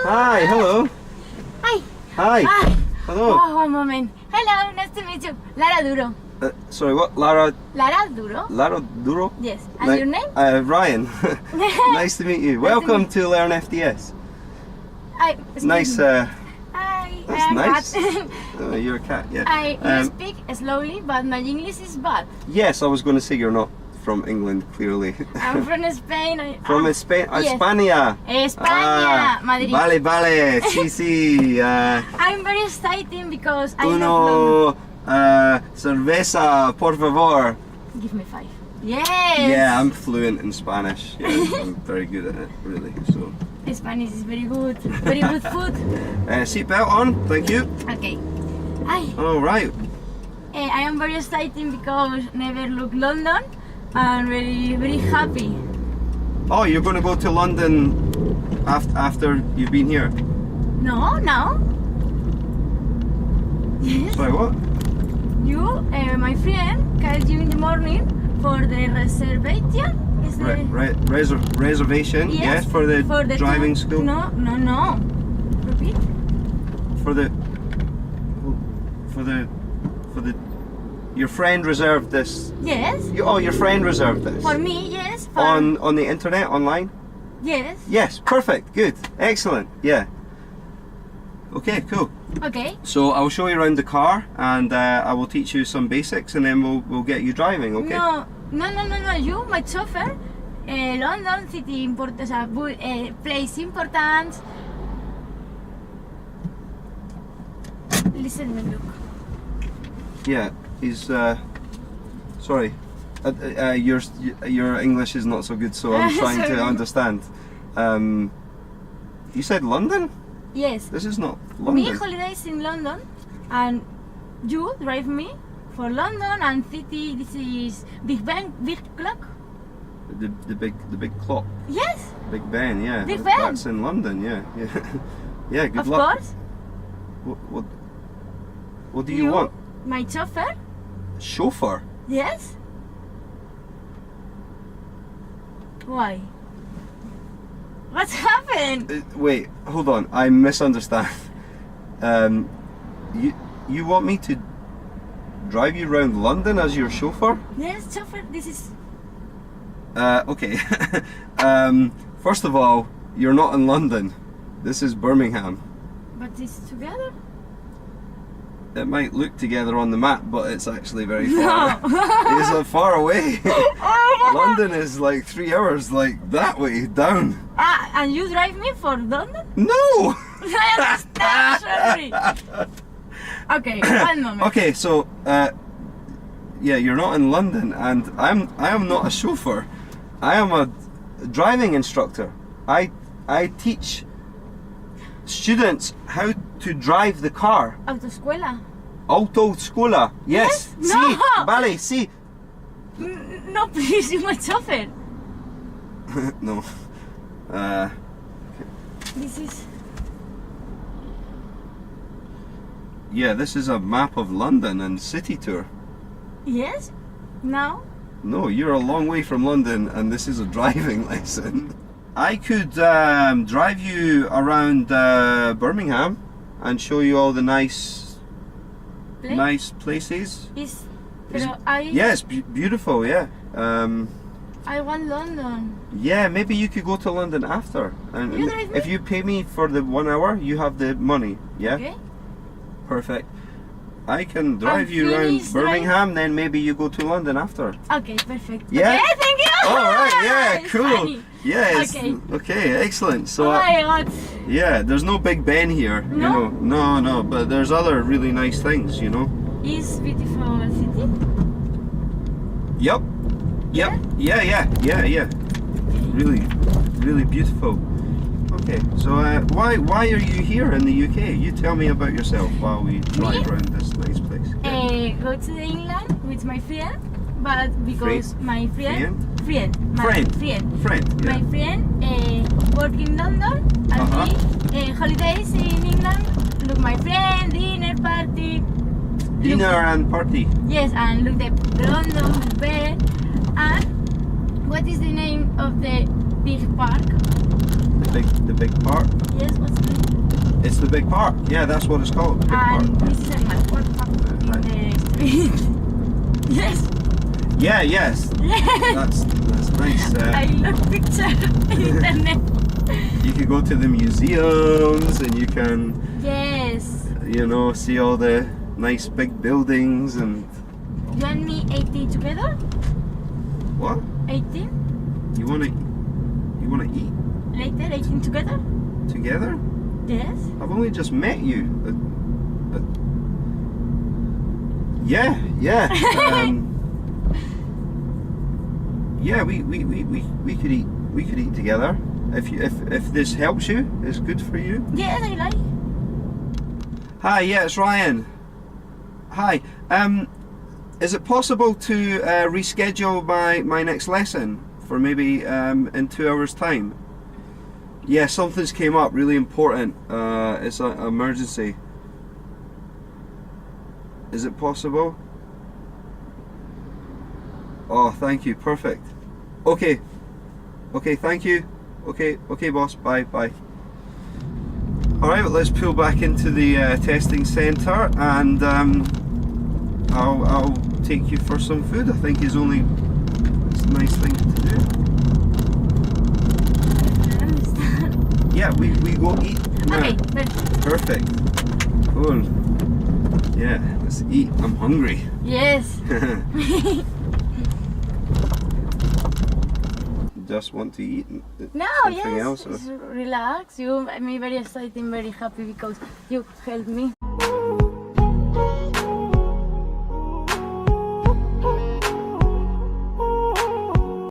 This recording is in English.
Hi, hello. Hi. Hi. Hello. Oh, one moment. Hello, nice to meet you. Lara Duro. Sorry, what? Lara Duro? Lara Duro? Yes. And your name? Ryan. Nice to meet you. Welcome to Learn FDS. Nice. Hi. That's I'm nice. Kat. Oh, you're a cat, yeah. I speak slowly, but my English is bad. Yes, I was going to say you're not from England, clearly. I'm from Spain. From Spain? Yes. España. España, Madrid. Vale. Sí, sí. I'm very excited because I Uno, cerveza, por favor. Give me 5. Yes. Yeah, I'm fluent in Spanish. Yeah, I'm very good at it, really. So. Spanish is very good. Very good food. Seatbelt on, thank you. Okay. Hi. All right. I am very excited because never look London and very happy. Oh, you're going to go to London after you've been here? No. Yes. Sorry, what? You, my friend, called you in the morning for the reservation. Is the Reservation? Yes, for the driving school. No. Repeat. For the. Your friend reserved this. Yes. Your friend reserved this. For me, yes. On the internet, online. Yes. Yes, perfect, good, excellent, yeah. Okay, cool. Okay. So I'll show you around the car, and I will teach you some basics, and then we'll get you driving. Okay? No. You, my chauffeur, London city important, place important. Listen, look. Yeah, he's. Sorry, your English is not so good, so I'm trying to understand. You said London? Yes. This is not London. Me holidays in London, and you drive me for London and city. This is Big Clock. The big clock. Yes. Big Ben, yeah. Big Ben. That's in London, yeah. Yeah. Good luck. Of course. What do you want? My chauffeur. Chauffeur. Yes. Why? What's happened? Wait, hold on. I misunderstand. You want me to drive you around London as your chauffeur? Yes, chauffeur. This is. Okay. First of all, you're not in London. This is Birmingham. But it's together. It might look together on the map, but it's actually very far. It's far away. London is like 3 hours, like that way down. And you drive me for London? No. I understand. Sorry. Okay, one moment. Okay, so yeah, you're not in London, and I am not a chauffeur. I am a driving instructor. I teach students how to drive the car. Autoescuela. Autoescuela. Yes. Yes? Sí. No. Vale. Sí. No, please, you're my chauffeur. No. This is. Yeah, this is a map of London and city tour. Yes. Now. No, you're a long way from London, and this is a driving lesson. I could drive you around Birmingham and show you all the nice places. Yeah, it's beautiful. Yeah. I want London. Yeah, maybe you could go to London after. And You drive me? if you pay me for the 1 hour, you have the money. Yeah. Okay. Perfect. I can drive you around finish Birmingham, then maybe you go to London after. Okay, perfect. Yeah? Okay, thank you. All right. Yeah. It's Cool. funny. Yeah. Okay. Excellent. So. Oh my God. Yeah, there's no Big Ben here, you No? know. No, but there's other really nice things, you know. Is beautiful city. Yep. Yeah. Really beautiful. Okay, so why are you here in the UK? You tell me about yourself while we drive around this nice place. Go to the England with my friend, but because my friend. Yeah. My friend work in London and holidays in England. Look, my friend, dinner party. Dinner and party. Yes, and look the London bed. And what is the name of the big park? The the big park. Yes, what's the name? It's the big park. Yeah, that's what it's called. The big park. And this is a map in the street. Yes. Yeah, yes. That's nice. I love picture internet. You can go to the museums and you can, Yes. you know, see all the nice big buildings and. You and me 18 together? What? 18? You wanna eat Later, 18 together? together? Yes. I've only just met you. Yeah. Yeah, we could eat. We could eat together. If this helps you, it's good for you. Yes, I like. Hi, yeah, it's Ryan. Hi. Is it possible to reschedule my next lesson for maybe in 2 hours' time? Yeah, something's came up really important. It's an emergency. Is it possible? Oh, thank you. Perfect. Okay. Okay, thank you. Okay, boss. Bye. Alright, let's pull back into the testing centre and I'll take you for some food. I think it's a nice thing to do. Yeah, we go eat now. Okay, Perfect. Cool. Yeah, let's eat. I'm hungry. yes. Just want to eat No, something yes. else? Or? Relax. You made me very excited, very happy because you helped me.